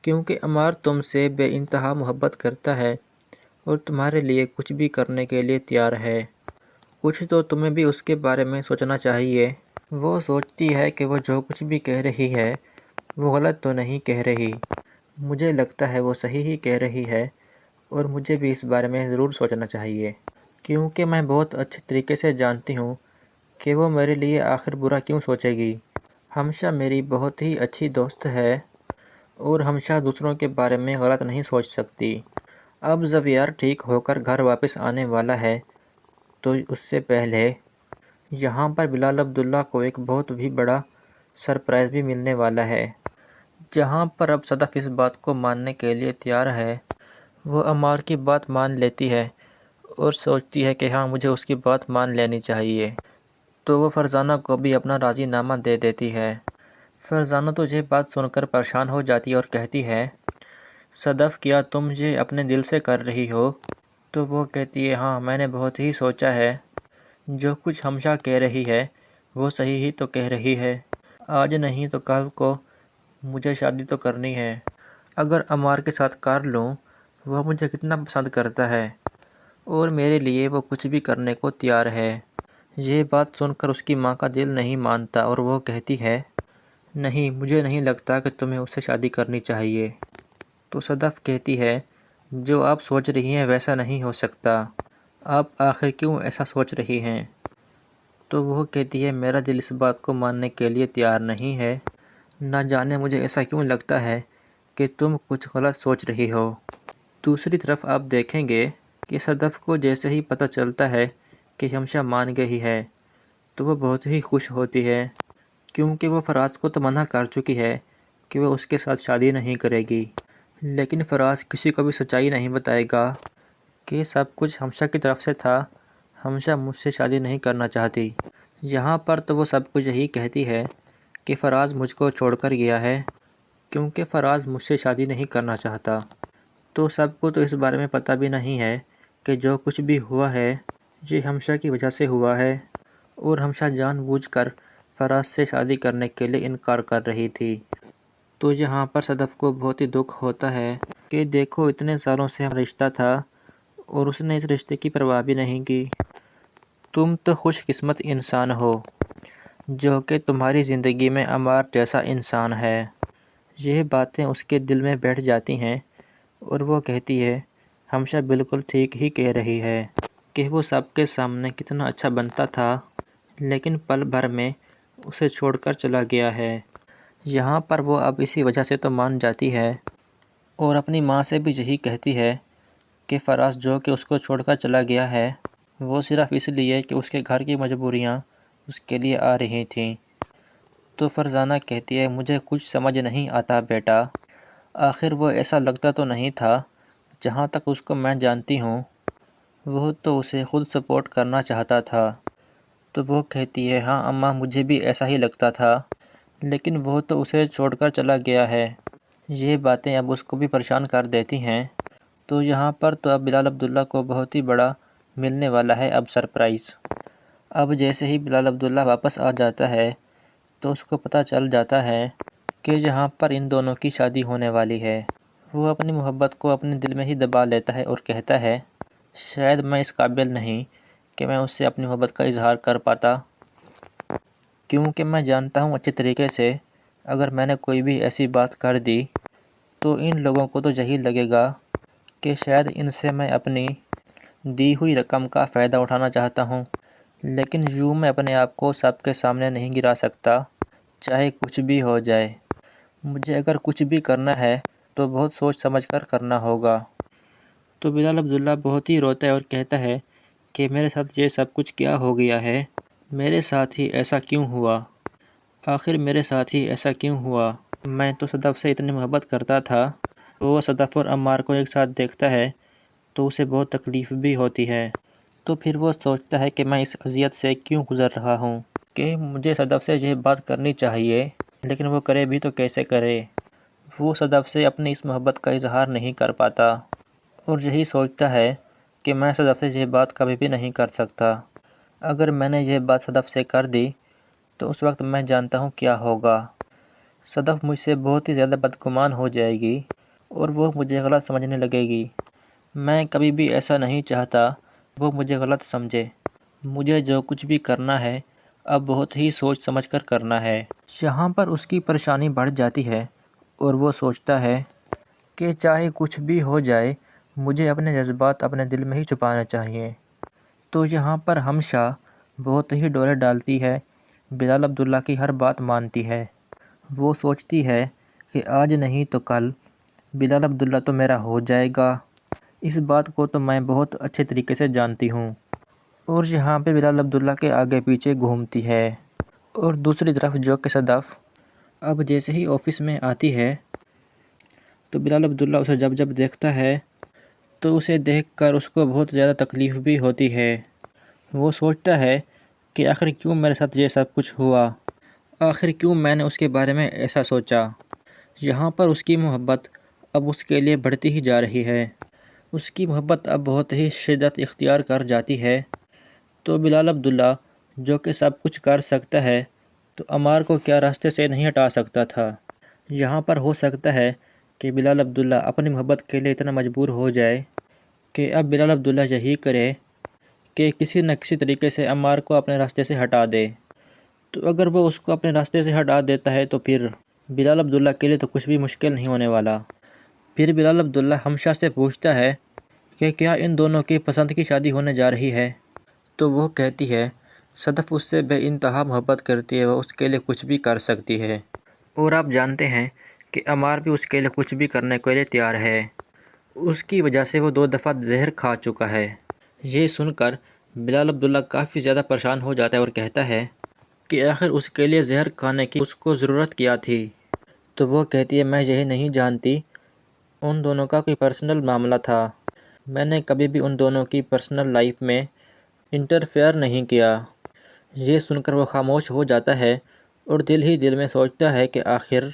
کیونکہ عمار تم سے بے انتہا محبت کرتا ہے اور تمہارے لیے کچھ بھی کرنے کے لیے تیار ہے۔ کچھ تو تمہیں بھی اس کے بارے میں سوچنا چاہیے۔ وہ سوچتی ہے کہ وہ جو کچھ بھی کہہ رہی ہے وہ غلط تو نہیں کہہ رہی، مجھے لگتا ہے وہ صحیح ہی کہہ رہی ہے، اور مجھے بھی اس بارے میں ضرور سوچنا چاہیے، کیونکہ میں بہت اچھے طریقے سے جانتی ہوں کہ وہ میرے لیے آخر برا کیوں سوچے گی۔ ہمشہ میری بہت ہی اچھی دوست ہے اور ہمشہ دوسروں کے بارے میں غلط نہیں سوچ سکتی۔ اب زویار ٹھیک ہو کر گھر واپس آنے والا ہے تو اس سے پہلے یہاں پر بلال عبداللہ کو ایک بہت بھی بڑا سرپرائز بھی ملنے والا ہے، جہاں پر اب صدف اس بات کو ماننے کے لیے تیار ہے۔ وہ عمار کی بات مان لیتی ہے اور سوچتی ہے کہ ہاں، مجھے اس کی بات مان لینی چاہیے، تو وہ فرزانہ کو بھی اپنا راضی نامہ دے دیتی ہے۔ فرزانہ تو یہ بات سن کر پریشان ہو جاتی ہے اور کہتی ہے، صدف کیا تم یہ اپنے دل سے کر رہی ہو؟ تو وہ کہتی ہے، ہاں، میں نے بہت ہی سوچا ہے، جو کچھ ہمشا کہہ رہی ہے وہ صحیح ہی تو کہہ رہی ہے، آج نہیں تو کل کو مجھے شادی تو کرنی ہے۔ اگر عمار کے ساتھ کر لوں، وہ مجھے کتنا پسند کرتا ہے اور میرے لیے وہ کچھ بھی کرنے کو تیار ہے۔ یہ بات سن کر اس کی ماں کا دل نہیں مانتا اور وہ کہتی ہے، نہیں، مجھے نہیں لگتا کہ تمہیں اس سے شادی کرنی چاہیے۔ تو صدف کہتی ہے، جو آپ سوچ رہی ہیں ویسا نہیں ہو سکتا، آپ آخر کیوں ایسا سوچ رہی ہیں؟ تو وہ کہتی ہے، میرا دل اس بات کو ماننے کے لیے تیار نہیں ہے، نہ جانے مجھے ایسا کیوں لگتا ہے کہ تم کچھ غلط سوچ رہی ہو۔ دوسری طرف آپ دیکھیں گے کہ صدف کو جیسے ہی پتہ چلتا ہے کہ ہمشا مان گئی ہے تو وہ بہت ہی خوش ہوتی ہے، کیونکہ وہ فراز کو تو منع کر چکی ہے کہ وہ اس کے ساتھ شادی نہیں کرے گی، لیکن فراز کسی کو بھی سچائی نہیں بتائے گا کہ سب کچھ ہمشا کی طرف سے تھا، ہمشا مجھ سے شادی نہیں کرنا چاہتی۔ یہاں پر تو وہ سب کچھ یہی کہتی ہے کہ فراز مجھ کو چھوڑ کر گیا ہے کیونکہ فراز مجھ سے شادی نہیں کرنا چاہتا۔ تو سب کو تو اس بارے میں پتہ بھی نہیں ہے کہ جو کچھ بھی ہوا ہے یہ ہمشا کی وجہ سے ہوا ہے، اور ہمشا جان بوجھ کر فراز سے شادی کرنے کے لیے انکار کر رہی تھی۔ تو یہاں پر صدف کو بہت ہی دکھ ہوتا ہے کہ دیکھو، اتنے سالوں سے ہمارا رشتہ تھا اور اس نے اس رشتے کی پرواہ بھی نہیں کی۔ تم تو خوش قسمت انسان ہو جو کہ تمہاری زندگی میں عمار جیسا انسان ہے۔ یہ باتیں اس کے دل میں بیٹھ جاتی ہیں اور وہ کہتی ہے، ہمشا بالکل ٹھیک ہی کہہ رہی ہے کہ وہ سب کے سامنے کتنا اچھا بنتا تھا، لیکن پل بھر میں اسے چھوڑ کر چلا گیا ہے۔ یہاں پر وہ اب اسی وجہ سے تو مان جاتی ہے اور اپنی ماں سے بھی یہی کہتی ہے کہ فراز جو کہ اس کو چھوڑ کر چلا گیا ہے وہ صرف اس لیے کہ اس کے گھر کی مجبوریاں اس کے لیے آ رہی تھیں۔ تو فرزانہ کہتی ہے، مجھے کچھ سمجھ نہیں آتا بیٹا، آخر وہ ایسا لگتا تو نہیں تھا، جہاں تک اس کو میں جانتی ہوں وہ تو اسے خود سپورٹ کرنا چاہتا تھا۔ تو وہ کہتی ہے، ہاں اماں، مجھے بھی ایسا ہی لگتا تھا، لیکن وہ تو اسے چھوڑ کر چلا گیا ہے۔ یہ باتیں اب اس کو بھی پریشان کر دیتی ہیں۔ تو یہاں پر تو اب بلال عبداللہ کو بہت ہی بڑا ملنے والا ہے اب سرپرائز۔ اب جیسے ہی بلال عبداللہ واپس آ جاتا ہے تو اس کو پتہ چل جاتا ہے کہ یہاں پر ان دونوں کی شادی ہونے والی ہے۔ وہ اپنی محبت کو اپنے دل میں ہی دبا لیتا ہے اور کہتا ہے، شاید میں اس قابل نہیں کہ میں اس سے اپنی محبت کا اظہار کر پاتا، کیونکہ میں جانتا ہوں اچھے طریقے سے اگر میں نے کوئی بھی ایسی بات کر دی تو ان لوگوں کو تو یہی لگے گا کہ شاید ان سے میں اپنی دی ہوئی رقم کا فائدہ اٹھانا چاہتا ہوں، لیکن یوں میں اپنے آپ کو سب کے سامنے نہیں گرا سکتا، چاہے کچھ بھی ہو جائے۔ مجھے اگر کچھ بھی کرنا ہے تو بہت سوچ سمجھ کر کرنا ہوگا۔ تو بلال عبداللہ بہت ہی روتا ہے اور کہتا ہے کہ میرے ساتھ یہ سب کچھ کیا ہو گیا ہے، میرے ساتھ ہی ایسا کیوں ہوا، آخر میرے ساتھ ہی ایسا کیوں ہوا، میں تو صدف سے اتنی محبت کرتا تھا۔ وہ صدف اور عمار کو ایک ساتھ دیکھتا ہے تو اسے بہت تکلیف بھی ہوتی ہے، تو پھر وہ سوچتا ہے کہ میں اس اذیت سے کیوں گزر رہا ہوں، کہ مجھے صدف سے یہ بات کرنی چاہیے، لیکن وہ کرے بھی تو کیسے کرے۔ وہ صدف سے اپنی اس محبت کا اظہار نہیں کر پاتا اور یہی سوچتا ہے کہ میں صدف سے یہ بات کبھی بھی نہیں کر سکتا۔ اگر میں نے یہ بات صدف سے کر دی تو اس وقت میں جانتا ہوں کیا ہوگا۔ صدف مجھ سے بہت ہی زیادہ بدگمان ہو جائے گی اور وہ مجھے غلط سمجھنے لگے گی۔ میں کبھی بھی ایسا نہیں چاہتا وہ مجھے غلط سمجھے۔ مجھے جو کچھ بھی کرنا ہے اب بہت ہی سوچ سمجھ کر کرنا ہے۔ یہاں پر اس کی پریشانی بڑھ جاتی ہے اور وہ سوچتا ہے کہ چاہے کچھ بھی ہو جائے مجھے اپنے جذبات اپنے دل میں ہی چھپانا چاہیے۔ تو یہاں پر ہمشا بہت ہی ڈورے ڈالتی ہے، بلال عبداللہ کی ہر بات مانتی ہے۔ وہ سوچتی ہے کہ آج نہیں تو کل بلال عبداللہ تو میرا ہو جائے گا، اس بات کو تو میں بہت اچھے طریقے سے جانتی ہوں۔ اور یہاں پہ بلال عبداللہ کے آگے پیچھے گھومتی ہے۔ اور دوسری طرف جو کہ صدف اب جیسے ہی آفس میں آتی ہے تو بلال عبداللہ اسے جب جب دیکھتا ہے تو اسے دیکھ کر اس کو بہت زیادہ تکلیف بھی ہوتی ہے۔ وہ سوچتا ہے کہ آخر کیوں میرے ساتھ یہ سب کچھ ہوا، آخر کیوں میں نے اس کے بارے میں ایسا سوچا۔ یہاں پر اس کی محبت اب اس کے لیے بڑھتی ہی جا رہی ہے، اس کی محبت اب بہت ہی شدت اختیار کر جاتی ہے۔ تو بلال عبداللہ جو کہ سب کچھ کر سکتا ہے تو عمار کو کیا راستے سے نہیں ہٹا سکتا تھا۔ یہاں پر ہو سکتا ہے کہ بلال عبداللہ اپنی محبت کے لیے اتنا مجبور ہو جائے کہ اب بلال عبداللہ یہی کرے کہ کسی نہ کسی طریقے سے عمار کو اپنے راستے سے ہٹا دے۔ تو اگر وہ اس کو اپنے راستے سے ہٹا دیتا ہے تو پھر بلال عبداللہ کے لیے تو کچھ بھی مشکل نہیں ہونے والا۔ پھر بلال عبداللہ ہمشا سے پوچھتا ہے کہ کیا ان دونوں کی پسند کی شادی ہونے جا رہی ہے؟ تو وہ کہتی ہے صدف اس سے بے انتہا محبت کرتی ہے، وہ اس کے لیے کچھ بھی کر سکتی ہے، اور آپ جانتے ہیں کہ عمار بھی اس کے لیے کچھ بھی کرنے کے لیے تیار ہے، اس کی وجہ سے وہ 2 دفعہ زہر کھا چکا ہے۔ یہ سن کر بلال عبداللہ کافی زیادہ پریشان ہو جاتا ہے اور کہتا ہے کہ آخر اس کے لیے زہر کھانے کی اس کو ضرورت کیا تھی۔ تو وہ کہتی ہے میں یہی نہیں جانتی، ان دونوں کا کوئی پرسنل معاملہ تھا، میں نے کبھی بھی ان دونوں کی پرسنل لائف میں انٹرفیئر نہیں کیا۔ یہ سن کر وہ خاموش ہو جاتا ہے اور دل ہی دل میں سوچتا ہے کہ آخر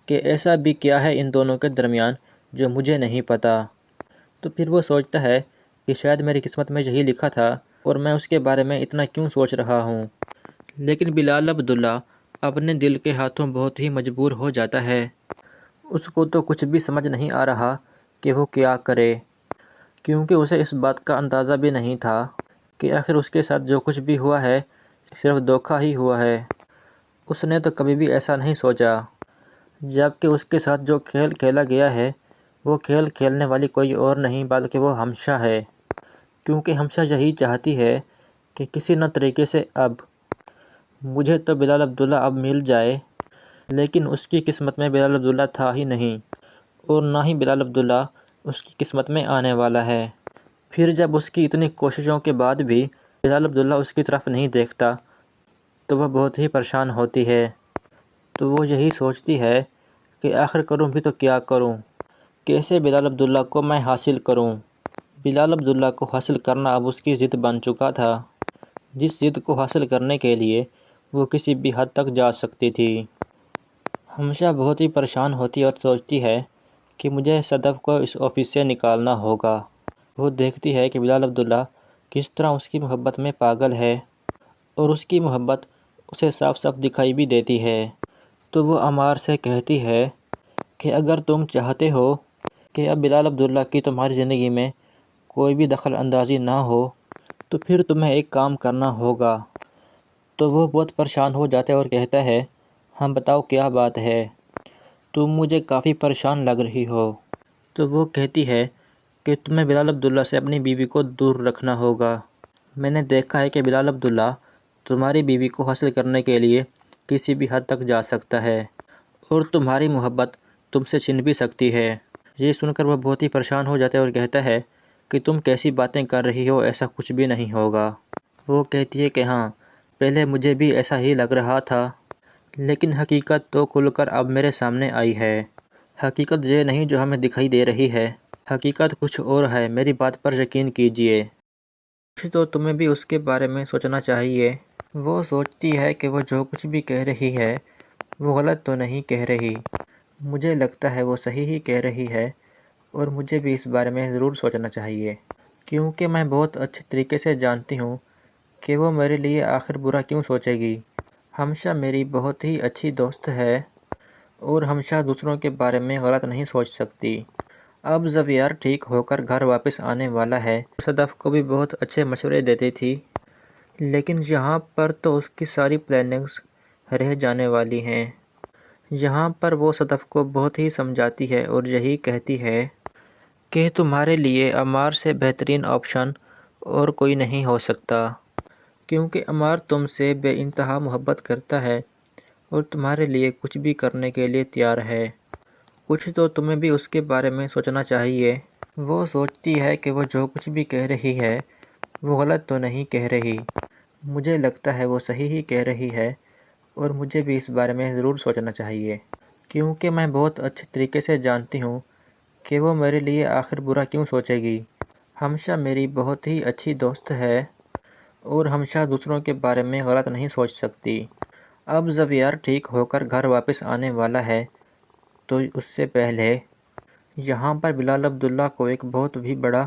کہ ایسا بھی کیا ہے ان دونوں کے درمیان جو مجھے نہیں پتہ۔ تو پھر وہ سوچتا ہے کہ شاید میری قسمت میں یہی لکھا تھا اور میں اس کے بارے میں اتنا کیوں سوچ رہا ہوں۔ لیکن بلال عبداللہ اپنے دل کے ہاتھوں بہت ہی مجبور ہو جاتا ہے، اس کو تو کچھ بھی سمجھ نہیں آ رہا کہ وہ کیا کرے، کیونکہ اسے اس بات کا اندازہ بھی نہیں تھا کہ آخر اس کے ساتھ جو کچھ بھی ہوا ہے صرف دھوکہ ہی ہوا ہے۔ اس نے تو کبھی بھی ایسا نہیں سوچا، جبکہ اس کے ساتھ جو کھیل کھیلا گیا ہے وہ کھیل کھیلنے والی کوئی اور نہیں بلکہ وہ ہمشا ہے، کیونکہ ہمشا یہی چاہتی ہے کہ کسی نہ طریقے سے اب مجھے تو بلال عبداللہ اب مل جائے، لیکن اس کی قسمت میں بلال عبداللہ تھا ہی نہیں اور نہ ہی بلال عبداللہ اس کی قسمت میں آنے والا ہے۔ پھر جب اس کی اتنی کوششوں کے بعد بھی بلال عبداللہ اس کی طرف نہیں دیکھتا تو وہ بہت ہی پریشان ہوتی ہے۔ تو وہ یہی سوچتی ہے کہ آخر کروں بھی تو کیا کروں، کیسے بلال عبداللہ کو میں حاصل کروں۔ بلال عبداللہ کو حاصل کرنا اب اس کی ضد بن چکا تھا، جس ضد کو حاصل کرنے کے لیے وہ کسی بھی حد تک جا سکتی تھی۔ ہمشا بہت ہی پریشان ہوتی ہے اور سوچتی ہے کہ مجھے صدف کو اس آفس سے نکالنا ہوگا۔ وہ دیکھتی ہے کہ بلال عبداللہ کس طرح اس کی محبت میں پاگل ہے اور اس کی محبت اسے صاف صاف دکھائی بھی دیتی ہے۔ تو وہ عمار سے کہتی ہے کہ اگر تم چاہتے ہو کہ اب بلال عبداللہ کی تمہاری زندگی میں کوئی بھی دخل اندازی نہ ہو تو پھر تمہیں ایک کام کرنا ہوگا۔ تو وہ بہت پریشان ہو جاتا ہے اور کہتا ہے ہاں بتاؤ کیا بات ہے، تم مجھے کافی پریشان لگ رہی ہو۔ تو وہ کہتی ہے کہ تمہیں بلال عبداللہ سے اپنی بیوی کو دور رکھنا ہوگا، میں نے دیکھا ہے کہ بلال عبداللہ تمہاری بیوی کو حاصل کرنے کے لیے کسی بھی حد تک جا سکتا ہے اور تمہاری محبت تم سے چھن بھی سکتی ہے۔ یہ سن کر وہ بہت ہی پریشان ہو جاتا ہے اور کہتا ہے کہ تم کیسی باتیں کر رہی ہو، ایسا کچھ بھی نہیں ہوگا۔ وہ کہتی ہے کہ ہاں، پہلے مجھے بھی ایسا ہی لگ رہا تھا، لیکن حقیقت تو کھل کر اب میرے سامنے آئی ہے۔ حقیقت یہ نہیں جو ہمیں دکھائی دے رہی ہے، حقیقت کچھ اور ہے، میری بات پر یقین کیجیے۔ کچھ تو تمہیں بھی اس کے بارے میں سوچنا چاہیے۔ وہ سوچتی ہے کہ وہ جو کچھ بھی کہہ رہی ہے وہ غلط تو نہیں کہہ رہی، مجھے لگتا ہے وہ صحیح ہی کہہ رہی ہے، اور مجھے بھی اس بارے میں ضرور سوچنا چاہیے، کیونکہ میں بہت اچھے طریقے سے جانتی ہوں کہ وہ میرے لیے آخر برا کیوں سوچے گی۔ ہمیشہ میری بہت ہی اچھی دوست ہے اور ہمیشہ دوسروں کے بارے میں غلط نہیں سوچ سکتی۔ اب زبیار ٹھیک ہو کر گھر واپس آنے والا ہے، صدف کو بھی بہت اچھے مشورے دیتی تھی، لیکن یہاں پر تو اس کی ساری پلاننگز رہ جانے والی ہیں۔ یہاں پر وہ صدف کو بہت ہی سمجھاتی ہے اور یہی کہتی ہے کہ تمہارے لیے عمار سے بہترین آپشن اور کوئی نہیں ہو سکتا، کیونکہ عمار تم سے بے انتہا محبت کرتا ہے اور تمہارے لیے کچھ بھی کرنے کے لیے تیار ہے۔ کچھ تو تمہیں بھی اس کے بارے میں سوچنا چاہیے۔ وہ سوچتی ہے کہ وہ جو کچھ بھی کہہ رہی ہے وہ غلط تو نہیں کہہ رہی، مجھے لگتا ہے وہ صحیح ہی کہہ رہی ہے، اور مجھے بھی اس بارے میں ضرور سوچنا چاہیے، کیونکہ میں بہت اچھے طریقے سے جانتی ہوں کہ وہ میرے لیے آخر برا کیوں سوچے گی۔ ہمیشہ میری بہت ہی اچھی دوست ہے اور ہمیشہ دوسروں کے بارے میں غلط نہیں سوچ سکتی۔ اب زبیار ٹھیک ہو کر گھر واپس آنے والا ہے، تو اس سے پہلے یہاں پر بلال عبداللہ کو ایک بہت بھی بڑا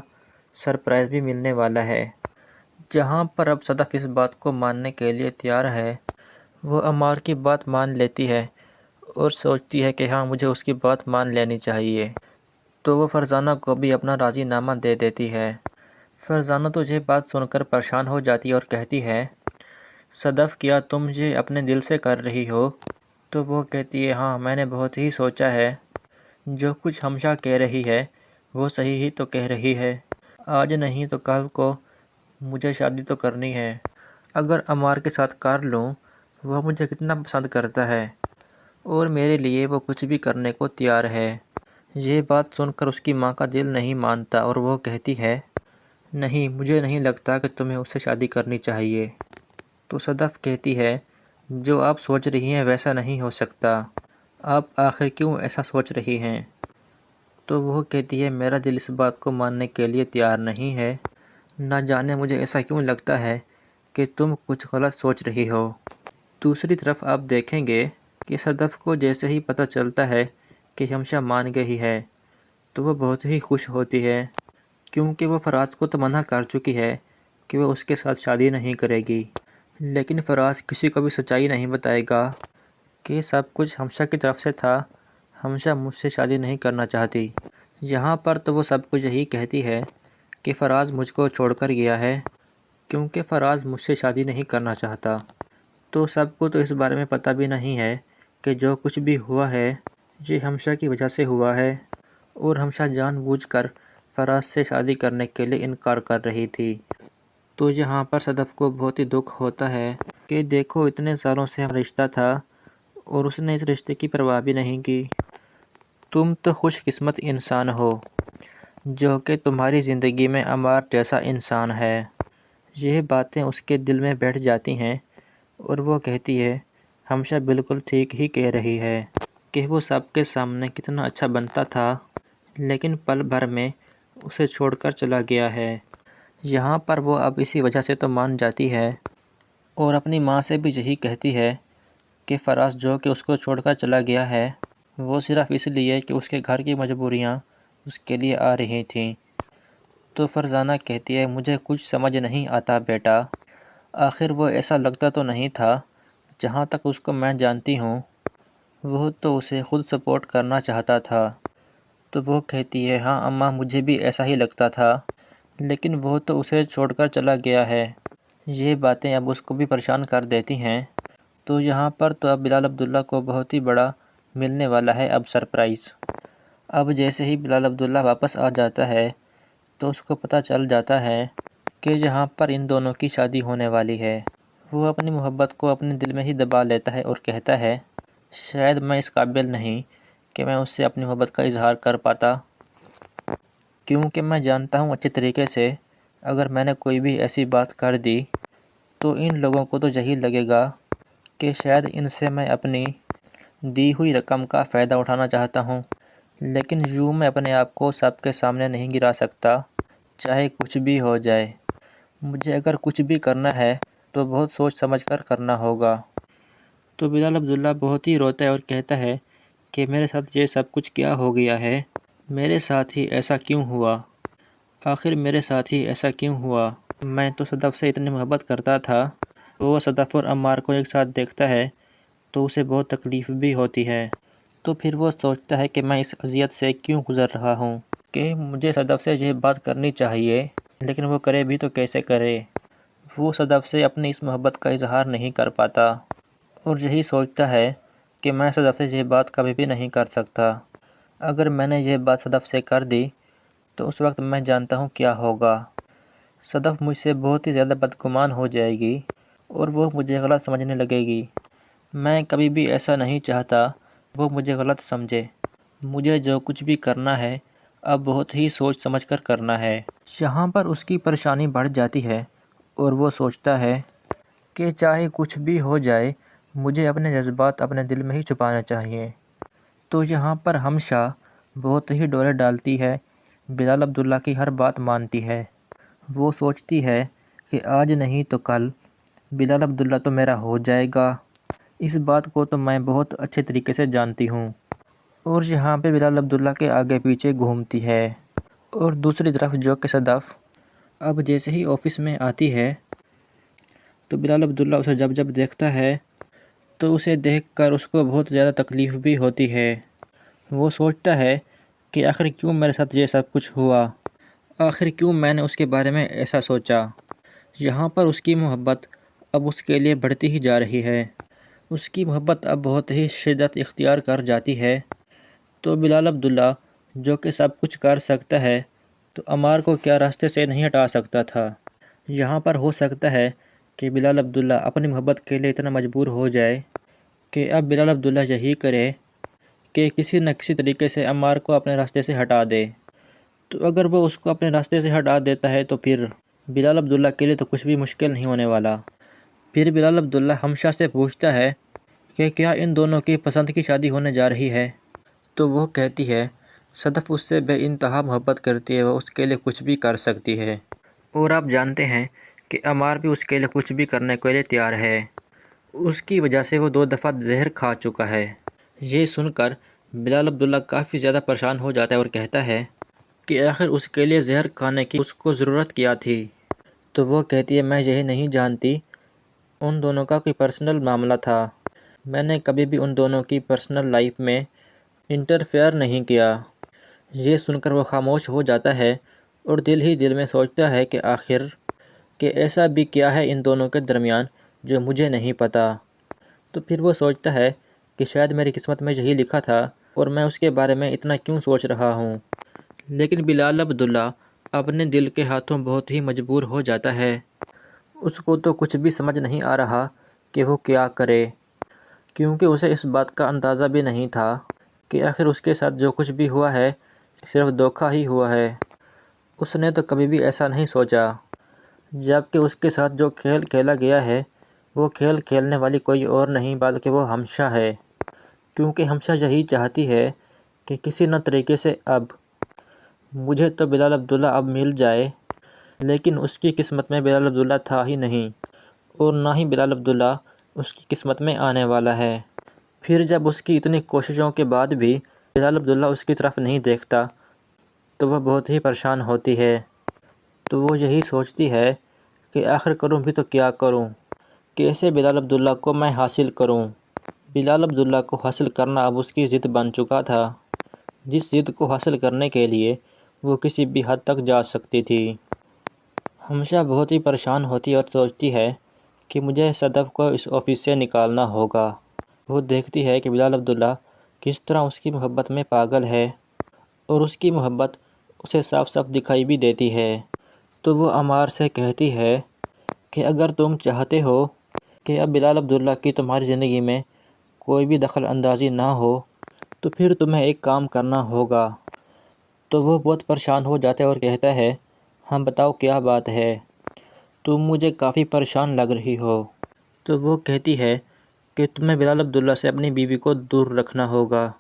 سرپرائز بھی ملنے والا ہے، جہاں پر اب صدف اس بات کو ماننے کے لیے تیار ہے۔ وہ عمار کی بات مان لیتی ہے اور سوچتی ہے کہ ہاں، مجھے اس کی بات مان لینی چاہیے، تو وہ فرزانہ کو بھی اپنا راضی نامہ دے دیتی ہے۔ فرزانہ تو یہ بات سن کر پریشان ہو جاتی ہے اور کہتی ہے، صدف کیا تم یہ اپنے دل سے کر رہی ہو؟ تو وہ کہتی ہے، ہاں، میں نے بہت ہی سوچا ہے، جو کچھ ہمیشہ کہہ رہی ہے وہ صحیح ہی تو کہہ رہی ہے، آج نہیں تو کل کو مجھے شادی تو کرنی ہے۔ اگر عمار کے ساتھ کر لوں، وہ مجھے کتنا پسند کرتا ہے اور میرے لیے وہ کچھ بھی کرنے کو تیار ہے۔ یہ بات سن کر اس کی ماں کا دل نہیں مانتا اور وہ کہتی ہے، نہیں، مجھے نہیں لگتا کہ تمہیں اس سے شادی کرنی چاہیے۔ تو صدف کہتی ہے، جو آپ سوچ رہی ہیں ویسا نہیں ہو سکتا، آپ آخر کیوں ایسا سوچ رہی ہیں؟ تو وہ کہتی ہے، میرا دل اس بات کو ماننے کے لیے تیار نہیں ہے، نہ جانے مجھے ایسا کیوں لگتا ہے کہ تم کچھ غلط سوچ رہی ہو۔ دوسری طرف آپ دیکھیں گے کہ صدف کو جیسے ہی پتہ چلتا ہے کہ ہمشہ مان گئی ہے تو وہ بہت ہی خوش ہوتی ہے، کیونکہ وہ فراز کو تو منع کر چکی ہے کہ وہ اس کے ساتھ شادی نہیں کرے گی، لیکن فراز کسی کو بھی سچائی نہیں بتائے گا کہ سب کچھ ہمشہ کی طرف سے تھا، ہمشہ مجھ سے شادی نہیں کرنا چاہتی۔ یہاں پر تو وہ سب کچھ یہی کہتی ہے کہ فراز مجھ کو چھوڑ کر گیا ہے کیونکہ فراز مجھ سے شادی نہیں کرنا چاہتا۔ تو سب کو تو اس بارے میں پتہ بھی نہیں ہے کہ جو کچھ بھی ہوا ہے یہ ہمشہ کی وجہ سے ہوا ہے، اور ہمشہ جان بوجھ کر فراز سے شادی کرنے کے لیے انکار کر رہی تھی۔ تو یہاں پر صدف کو بہت ہی دکھ ہوتا ہے کہ دیکھو، اتنے سالوں سے ہم رشتہ تھا اور اس نے اس رشتے کی پرواہ بھی نہیں کی۔ تم تو خوش قسمت انسان ہو جو کہ تمہاری زندگی میں عمار جیسا انسان ہے۔ یہ باتیں اس کے دل میں بیٹھ جاتی ہیں اور وہ کہتی ہے، ہمشہ بالکل ٹھیک ہی کہہ رہی ہے کہ وہ سب کے سامنے کتنا اچھا بنتا تھا، لیکن پل بھر میں اسے چھوڑ کر چلا گیا ہے۔ یہاں پر وہ اب اسی وجہ سے تو مان جاتی ہے اور اپنی ماں سے بھی یہی کہتی ہے کہ فراز جو کہ اس کو چھوڑ کر چلا گیا ہے وہ صرف اس لیے کہ اس کے گھر کی مجبوریاں اس کے لیے آ رہی تھیں۔ تو فرزانہ کہتی ہے، مجھے کچھ سمجھ نہیں آتا بیٹا، آخر وہ ایسا لگتا تو نہیں تھا، جہاں تک اس کو میں جانتی ہوں وہ تو اسے خود سپورٹ کرنا چاہتا تھا۔ تو وہ کہتی ہے، ہاں اماں، مجھے بھی ایسا ہی لگتا تھا، لیکن وہ تو اسے چھوڑ کر چلا گیا ہے۔ یہ باتیں اب اس کو بھی پریشان کر دیتی ہیں۔ تو یہاں پر تو اب بلال عبداللہ کو بہت ہی بڑا ملنے والا ہے اب سرپرائز۔ اب جیسے ہی بلال عبداللہ واپس آ جاتا ہے تو اس کو پتہ چل جاتا ہے کہ یہاں پر ان دونوں کی شادی ہونے والی ہے۔ وہ اپنی محبت کو اپنے دل میں ہی دبا لیتا ہے اور کہتا ہے، شاید میں اس قابل نہیں کہ میں اس سے اپنی محبت کا اظہار کر پاتا، کیونکہ میں جانتا ہوں اچھے طریقے سے اگر میں نے کوئی بھی ایسی بات کر دی تو ان لوگوں کو تو یہی لگے گا کہ شاید ان سے میں اپنی دی ہوئی رقم کا فائدہ اٹھانا چاہتا ہوں، لیکن یوں میں اپنے آپ کو سب کے سامنے نہیں گرا سکتا، چاہے کچھ بھی ہو جائے۔ مجھے اگر کچھ بھی کرنا ہے تو بہت سوچ سمجھ کر کرنا ہوگا۔ تو بلال عبداللہ بہت ہی روتا ہے اور کہتا ہے کہ میرے ساتھ یہ سب کچھ کیا ہو گیا ہے، میرے ساتھ ہی ایسا کیوں ہوا، آخر میرے ساتھ ہی ایسا کیوں ہوا؟ میں تو صدف سے اتنی محبت کرتا تھا۔ وہ صدف اور عمار کو ایک ساتھ دیکھتا ہے تو اسے بہت تکلیف بھی ہوتی ہے، تو پھر وہ سوچتا ہے کہ میں اس اذیت سے کیوں گزر رہا ہوں، کہ مجھے صدف سے یہ بات کرنی چاہیے، لیکن وہ کرے بھی تو کیسے کرے؟ وہ صدف سے اپنی اس محبت کا اظہار نہیں کر پاتا اور یہی سوچتا ہے کہ میں صدف سے یہ بات کبھی بھی نہیں کر سکتا۔ اگر میں نے یہ بات صدف سے کر دی تو اس وقت میں جانتا ہوں کیا ہوگا۔ صدف مجھ سے بہت ہی زیادہ بدگمان ہو جائے گی اور وہ مجھے غلط سمجھنے لگے گی۔ میں کبھی بھی ایسا نہیں چاہتا وہ مجھے غلط سمجھے۔ مجھے جو کچھ بھی کرنا ہے اب بہت ہی سوچ سمجھ کر کرنا ہے۔ یہاں پر اس کی پریشانی بڑھ جاتی ہے اور وہ سوچتا ہے کہ چاہے کچھ بھی ہو جائے مجھے اپنے جذبات اپنے دل میں ہی چھپانا چاہیے۔ تو یہاں پر ہمشا بہت ہی ڈولے ڈالتی ہے، بلال عبداللہ کی ہر بات مانتی ہے۔ وہ سوچتی ہے کہ آج نہیں تو کل بلال عبداللہ تو میرا ہو جائے گا، اس بات کو تو میں بہت اچھے طریقے سے جانتی ہوں، اور یہاں پہ بلال عبداللہ کے آگے پیچھے گھومتی ہے۔ اور دوسری طرف جو کہ صدف اب جیسے ہی آفس میں آتی ہے تو بلال عبداللہ اسے جب جب دیکھتا ہے تو اسے دیکھ کر اس کو بہت زیادہ تکلیف بھی ہوتی ہے۔ وہ سوچتا ہے کہ آخر کیوں میرے ساتھ یہ سب کچھ ہوا، آخر کیوں میں نے اس کے بارے میں ایسا سوچا۔ یہاں پر اس کی محبت اب اس کے لیے بڑھتی ہی جا رہی ہے، اس کی محبت اب بہت ہی شدت اختیار کر جاتی ہے۔ تو بلال عبداللہ جو کہ سب کچھ کر سکتا ہے تو عمار کو کیا راستے سے نہیں ہٹا سکتا تھا۔ یہاں پر ہو سکتا ہے کہ بلال عبداللہ اپنی محبت کے لیے اتنا مجبور ہو جائے کہ اب بلال عبداللہ یہی کرے کہ کسی نہ کسی طریقے سے عمار کو اپنے راستے سے ہٹا دے۔ تو اگر وہ اس کو اپنے راستے سے ہٹا دیتا ہے تو پھر بلال عبداللہ کے لیے تو کچھ بھی مشکل نہیں ہونے والا۔ پھر بلال عبداللہ ہمشا سے پوچھتا ہے کہ کیا ان دونوں کی پسند کی شادی ہونے جا رہی ہے؟ تو وہ کہتی ہے صدف اس سے بے انتہا محبت کرتی ہے، وہ اس کے لیے کچھ بھی کر سکتی ہے، اور آپ جانتے ہیں کہ عمار بھی اس کے لیے کچھ بھی کرنے کے لیے تیار ہے، اس کی وجہ سے وہ 2 دفعہ زہر کھا چکا ہے۔ یہ سن کر بلال عبداللہ کافی زیادہ پریشان ہو جاتا ہے اور کہتا ہے کہ آخر اس کے لیے زہر کھانے کی اس کو ضرورت کیا تھی؟ تو وہ کہتی ہے میں یہی نہیں جانتی، ان دونوں کا کوئی پرسنل معاملہ تھا، میں نے کبھی بھی ان دونوں کی پرسنل لائف میں انٹرفیئر نہیں کیا۔ یہ سن کر وہ خاموش ہو جاتا ہے اور دل ہی دل میں سوچتا ہے کہ آخر کہ ایسا بھی کیا ہے ان دونوں کے درمیان جو مجھے نہیں پتہ۔ تو پھر وہ سوچتا ہے کہ شاید میری قسمت میں یہی لکھا تھا اور میں اس کے بارے میں اتنا کیوں سوچ رہا ہوں۔ لیکن بلال عبداللہ اپنے دل کے ہاتھوں بہت ہی مجبور ہو جاتا ہے، اس کو تو کچھ بھی سمجھ نہیں آ رہا کہ وہ کیا کرے، کیونکہ اسے اس بات کا اندازہ بھی نہیں تھا کہ آخر اس کے ساتھ جو کچھ بھی ہوا ہے صرف دھوکہ ہی ہوا ہے۔ اس نے تو کبھی بھی ایسا نہیں سوچا، جبکہ اس کے ساتھ جو کھیل کھیلا گیا ہے وہ کھیل کھیلنے والی کوئی اور نہیں بلکہ وہ ہمشا ہے، کیونکہ ہمشا یہی چاہتی ہے کہ کسی نہ طریقے سے اب مجھے تو بلال عبداللہ اب مل جائے، لیکن اس کی قسمت میں بلال عبداللہ تھا ہی نہیں اور نہ ہی بلال عبداللہ اس کی قسمت میں آنے والا ہے۔ پھر جب اس کی اتنی کوششوں کے بعد بھی بلال عبداللہ اس کی طرف نہیں دیکھتا تو وہ بہت ہی پریشان ہوتی ہے۔ تو وہ یہی سوچتی ہے کہ آخر کروں بھی تو کیا کروں، کیسے بلال عبداللہ کو میں حاصل کروں۔ بلال عبداللہ کو حاصل کرنا اب اس کی ضد بن چکا تھا، جس ضد کو حاصل کرنے کے لیے وہ کسی بھی حد تک جا سکتی تھی۔ ہمشا بہت ہی پریشان ہوتی ہے اور سوچتی ہے کہ مجھے صدف کو اس آفس سے نکالنا ہوگا۔ وہ دیکھتی ہے کہ بلال عبداللہ کس طرح اس کی محبت میں پاگل ہے اور اس کی محبت اسے صاف صاف دکھائی بھی دیتی ہے۔ تو وہ عمار سے کہتی ہے کہ اگر تم چاہتے ہو کہ اب بلال عبداللہ کی تمہاری زندگی میں کوئی بھی دخل اندازی نہ ہو تو پھر تمہیں ایک کام کرنا ہوگا، تو وہ بہت پریشان ہو جاتا ہے اور کہتا ہے ہاں بتاؤ کیا بات ہے، تم مجھے کافی پریشان لگ رہی ہو۔ تو وہ کہتی ہے کہ تمہیں بلال عبداللہ سے اپنی بیوی کو دور رکھنا ہوگا۔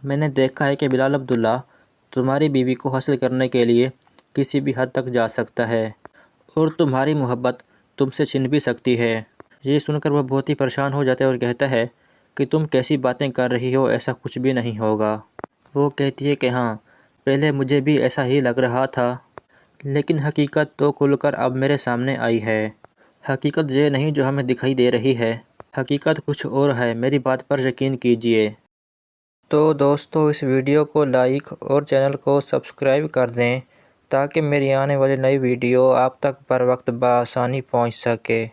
میں نے دیکھا ہے کہ بلال عبداللہ تمہاری بیوی کو حاصل کرنے کے لیے کسی بھی حد تک جا سکتا ہے اور تمہاری محبت تم سے چھن بھی سکتی ہے۔ یہ سن کر وہ بہت ہی پریشان ہو جاتا ہے اور کہتا ہے کہ تم کیسی باتیں کر رہی ہو، ایسا کچھ بھی نہیں ہوگا۔ وہ کہتی ہے کہ ہاں پہلے مجھے بھی ایسا ہی لگ رہا تھا، لیکن حقیقت تو کھل کر اب میرے سامنے آئی ہے۔ حقیقت یہ نہیں جو ہمیں دکھائی دے رہی ہے، حقیقت کچھ اور ہے، میری بات پر یقین کیجئے۔ تو دوستو اس ویڈیو کو لائک اور چینل کو سبسکرائب کر دیں تاکہ میری آنے والی نئی ویڈیو آپ تک بر وقت بآسانی پہنچ سکے۔